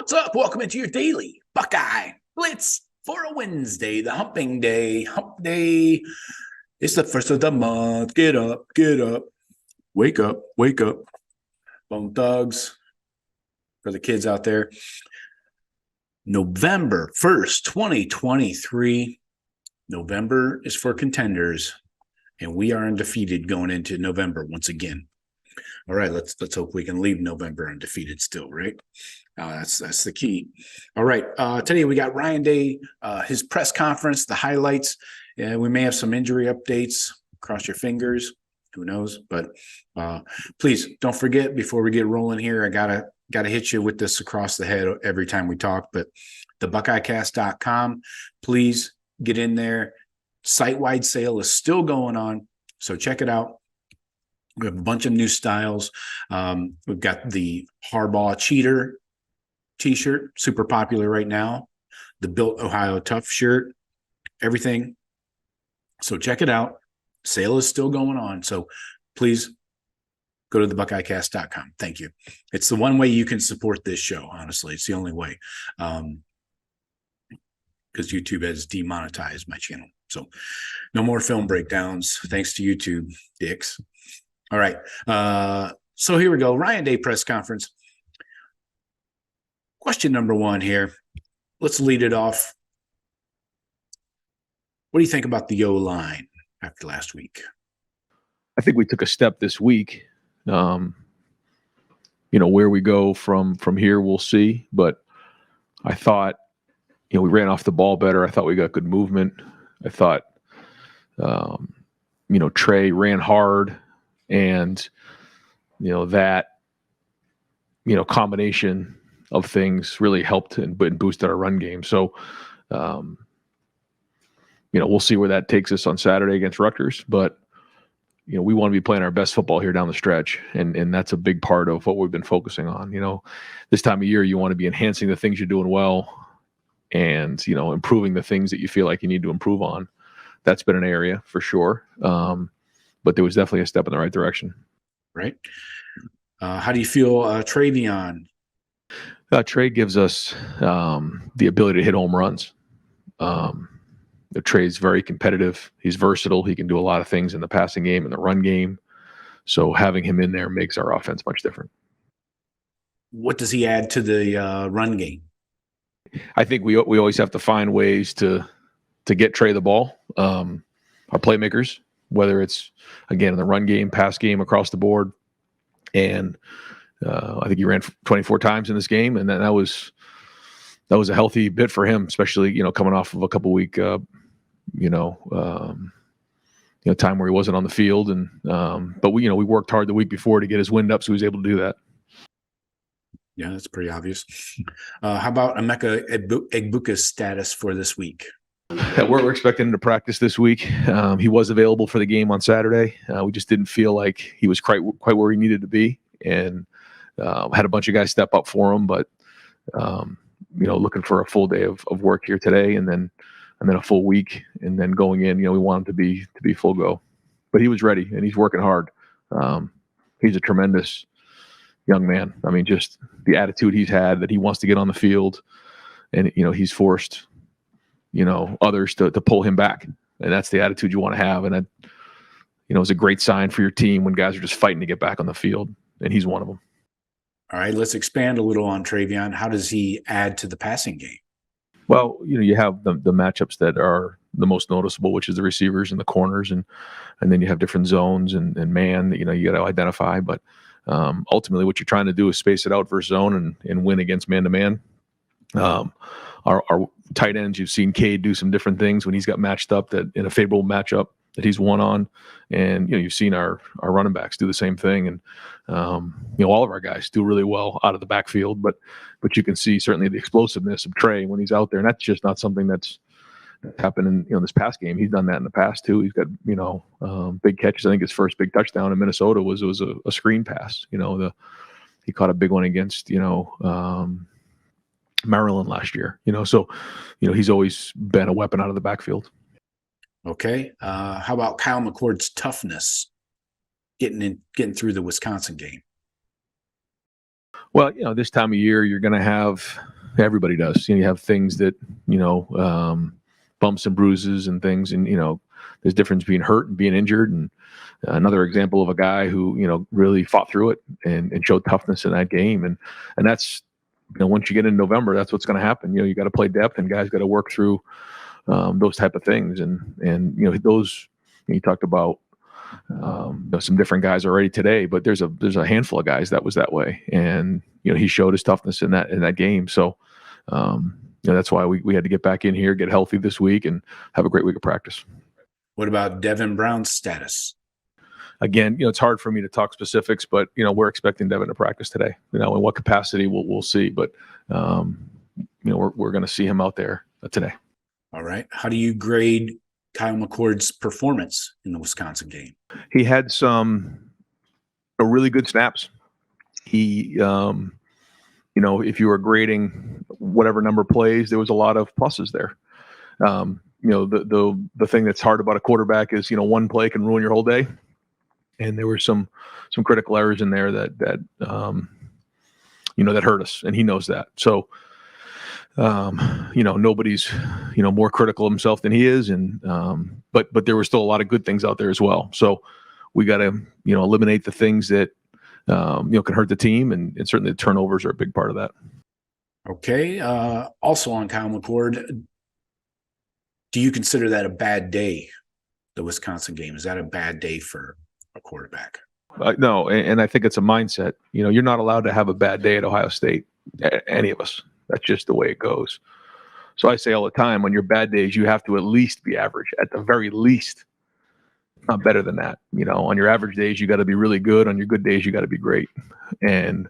What's up? Welcome into your daily Buckeye Blitz for a Wednesday, the hump day. It's the first of the month. Get up, wake up. Bone thugs for the kids out there. November 1st, 2023. November is for contenders, and we are undefeated going into November once again. All right, let's hope we can leave November undefeated still, right? That's the key. All right, today we got Ryan Day, his press conference, the highlights. We may have some injury updates. Cross your fingers. Who knows? But please don't forget, before we get rolling here, I gotta hit you with this across the head every time we talk. But the buckeyecast.com, please get in there. Site-wide sale is still going on, so check it out. We have a bunch of new styles. We've got the Harbaugh Cheater t-shirt, super popular right now. The Built Ohio Tough shirt, everything. So check it out. Sale is still going on. So please go to the buckeyecast.com. Thank you. It's the one way you can support this show, honestly. It's the only way. Because YouTube has demonetized my channel. So no more film breakdowns. Thanks to YouTube, dicks. All right. So here we go. Ryan Day press conference. Question number one here. Let's lead it off. What do you think about the O-line after last week? I think we took a step this week. Where we go from here, we'll see. But I thought, we ran off the ball better. I thought we got good movement. I thought, Trey ran hard. And, that, combination of things really helped and boosted our run game. So, we'll see where that takes us on Saturday against Rutgers. But, we want to be playing our best football here down the stretch. And that's a big part of what we've been focusing on. This time of year, you want to be enhancing the things you're doing well and, improving the things that you feel like you need to improve on. That's been an area for sure. But there was definitely a step in the right direction. Right. How do you feel Travion? Trey gives us the ability to hit home runs. Trey's very competitive. He's versatile. He can do a lot of things in the passing game and the run game. So having him in there makes our offense much different. What does he add to the run game? I think we always have to find ways to get Trey the ball. Our playmakers, whether it's, again, in the run game, pass game, across the board. And I think he ran 24 times in this game, and that was a healthy bit for him, especially, coming off of a couple week, time where he wasn't on the field. And but we worked hard the week before to get his wind up, so he was able to do that. Yeah, that's pretty obvious. How about Emeka Egbuka's status for this week? We're expecting him to practice this week. He was available for the game on Saturday. We just didn't feel like he was quite where he needed to be, and had a bunch of guys step up for him. But looking for a full day of work here today, and then a full week, and then going in. We want him to be full go. But he was ready, and he's working hard. He's a tremendous young man. I mean, just the attitude he's had, that he wants to get on the field, and he's forced others to pull him back. And that's the attitude you want to have. And that, is a great sign for your team when guys are just fighting to get back on the field. And he's one of them. All right, let's expand a little on Travion. How does he add to the passing game? Well, you have the matchups that are the most noticeable, which is the receivers and the corners. And then you have different zones and man that, you got to identify. But ultimately what you're trying to do is space it out versus zone and win against man-to-man. Our tight ends, you've seen Cade do some different things when he's got matched up that in a favorable matchup that he's won on. And, you've seen our running backs do the same thing. And, all of our guys do really well out of the backfield, but you can see certainly the explosiveness of Trey when he's out there. And that's just not something that's happened in, this past game. He's done that in the past too. He's got, big catches. I think his first big touchdown in Minnesota was a screen pass. He caught a big one against, Maryland last year, so, he's always been a weapon out of the backfield. Okay. How about Kyle McCord's toughness getting through the Wisconsin game? Well, this time of year, you're going to have Everybody does. You have things that, bumps and bruises and things. And, there's difference between hurt and being injured. And another example of a guy who, really fought through it and showed toughness in that game. And that's, once you get in November, that's what's going to happen. You got to play depth, and guys got to work through those type of things. And those, you talked about, some different guys already today, but there's a handful of guys that was that way. And, he showed his toughness in that game. So, that's why we had to get back in here, get healthy this week, and have a great week of practice. What about Devin Brown's status? Again, it's hard for me to talk specifics, but, we're expecting Devin to practice today. In what capacity, we'll see. But, we're going to see him out there today. All right. How do you grade Kyle McCord's performance in the Wisconsin game? He had some really good snaps. He, if you were grading whatever number of plays, there was a lot of pluses there. The thing that's hard about a quarterback is, one play can ruin your whole day. And there were some critical errors in there that that hurt us, and he knows that. So, nobody's, more critical of himself than he is. And, but there were still a lot of good things out there as well. So we got to, eliminate the things that, can hurt the team. And certainly the turnovers are a big part of that. Okay. Also on Kyle McCord, do you consider that a bad day, the Wisconsin game? Is that a bad day for a quarterback? No. And I think it's a mindset. You're not allowed to have a bad day at Ohio State, any of us. That's just the way it goes. So I say all the time, on your bad days, you have to at least be average, at the very least. Not better than that. On your average days, you got to be really good. On your good days, you got to be great. And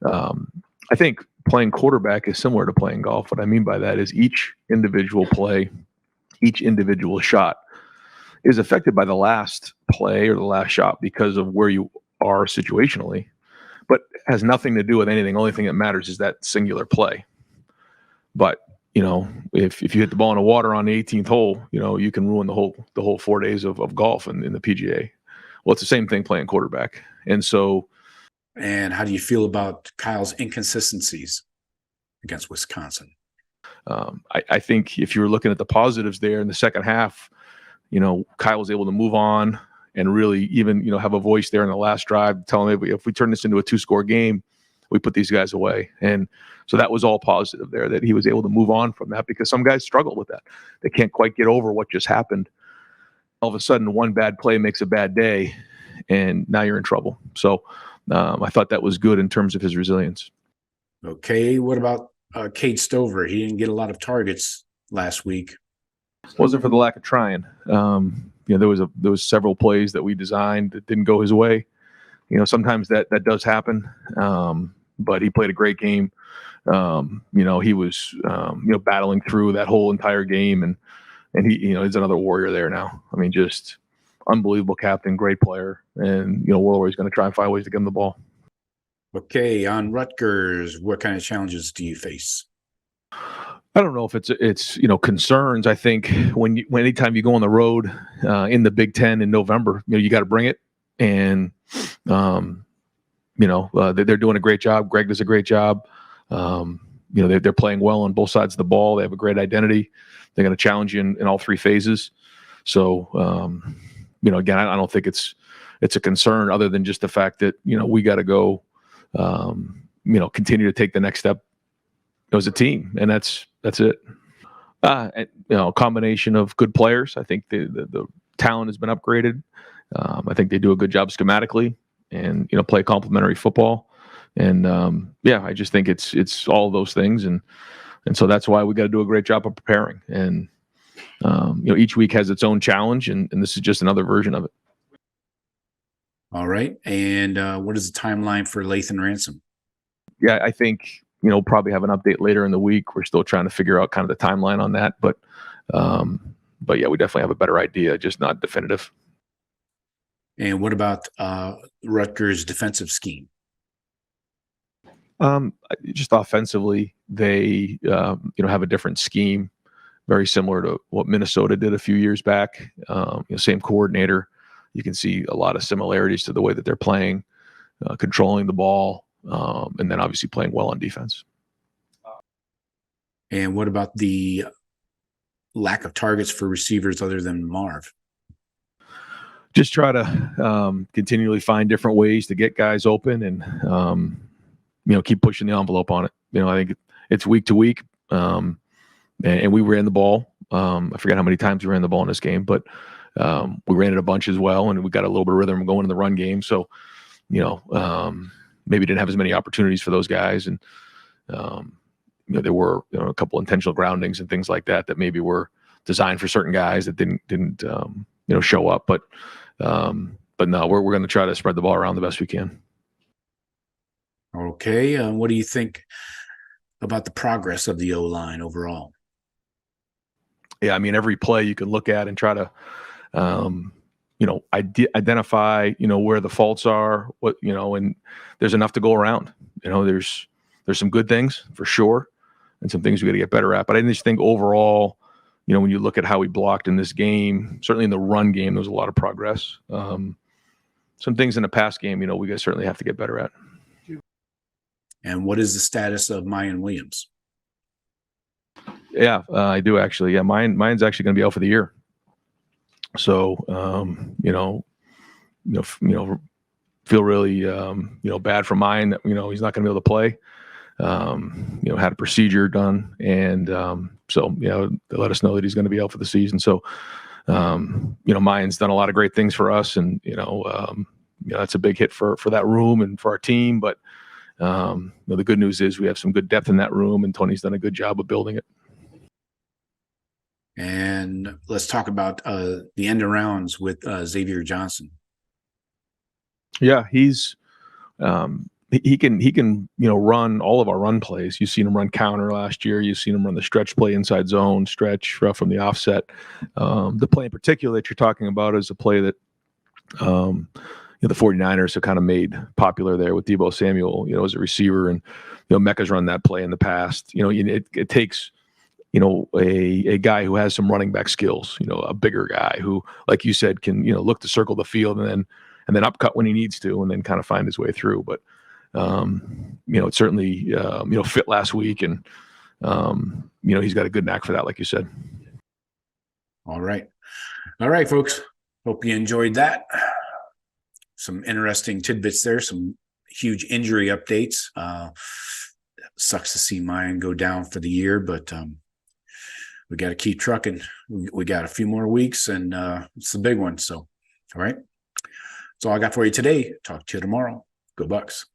I think playing quarterback is similar to playing golf. What I mean by that is each individual play, each individual shot is affected by the last play or the last shot because of where you are situationally, but has nothing to do with anything. The only thing that matters is that singular play. But if you hit the ball in the water on the 18th hole, you can ruin the whole 4 days of golf in the PGA. Well, it's the same thing playing quarterback. And so. And how do you feel about Kyle's inconsistencies against Wisconsin? I think if you were looking at the positives there in the second half, Kyle was able to move on and really even, have a voice there in the last drive telling me if we turn this into a 2-score game, we put these guys away. And so that was all positive there, that he was able to move on from that, because some guys struggle with that. They can't quite get over what just happened. All of a sudden, one bad play makes a bad day, and now you're in trouble. So I thought that was good in terms of his resilience. Okay. What about Cade Stover? He didn't get a lot of targets last week. Wasn't for the lack of trying. There was several plays that we designed that didn't go his way. Sometimes that does happen. But he played a great game. He was battling through that whole entire game, and he he's another warrior there now. I mean, just unbelievable captain, great player, and we're always going to try and find ways to get him the ball. Okay, on Rutgers, what kind of challenges do you face? I don't know if it's concerns. I think anytime you go on the road in the Big Ten in November, you got to bring it, and they're doing a great job. Greg does a great job. They're playing well on both sides of the ball. They have a great identity. They're going to challenge you in all three phases. So, again, I don't think it's a concern other than just the fact that, we got to go, continue to take the next step as a team. And that's it. A combination of good players. I think the talent has been upgraded. I think they do a good job schematically and, play complementary football. And, I just think it's all those things. And so that's why we got to do a great job of preparing. And, each week has its own challenge, and this is just another version of it. All right. And what is the timeline for Lathan Ransom? Yeah, I think, probably have an update later in the week. We're still trying to figure out kind of the timeline on that. But yeah, we definitely have a better idea, just not definitive. And what about Rutgers' defensive scheme? Just offensively, they have a different scheme, very similar to what Minnesota did a few years back. Same coordinator. You can see a lot of similarities to the way that they're playing, controlling the ball, and then obviously playing well on defense. And what about the lack of targets for receivers other than Marv? Just try to continually find different ways to get guys open and, keep pushing the envelope on it. I think it's week to week. And we ran the ball. I forget how many times we ran the ball in this game, but we ran it a bunch as well. And we got a little bit of rhythm going in the run game. So, maybe didn't have as many opportunities for those guys. And, there were a couple intentional groundings and things like that maybe were designed for certain guys that didn't show up. But no, we're going to try to spread the ball around the best we can. Okay. What do you think about the progress of the O-line overall? Yeah, I mean, every play you can look at and try to, identify, where the faults are, and there's enough to go around. There's some good things for sure, and some things we got to get better at. But I just think overall, when you look at how we blocked in this game, certainly in the run game, there was a lot of progress. Some things in the pass game, we guys certainly have to get better at. And what is the status of Mayan Williams? Yeah, I do actually. Yeah, mine's actually going to be out for the year. So, feel really, bad for mine that, he's not going to be able to play. Had a procedure done, and so they let us know that he's going to be out for the season. So, Mayan's done a lot of great things for us, and that's a big hit for that room and for our team. But the good news is we have some good depth in that room, and Tony's done a good job of building it. And let's talk about the end arounds with Xavier Johnson. Yeah, he's he can run all of our run plays. You've seen him run counter last year. You've seen him run the stretch play, inside zone stretch from the offset. The play in particular that you're talking about is a play that the 49ers have kind of made popular there with Deebo Samuel, as a receiver, and Mecca's run that play in the past. It takes a guy who has some running back skills, a bigger guy who, like you said, can look to circle the field and then upcut when he needs to, and then kind of find his way through. But it certainly fit last week, and he's got a good knack for that, like you said. All right, folks. Hope you enjoyed that. Some interesting tidbits there. Some huge injury updates. Sucks to see mine go down for the year, but we got to keep trucking. We got a few more weeks, and it's the big one. So, all right. That's all I got for you today. Talk to you tomorrow. Go Bucks.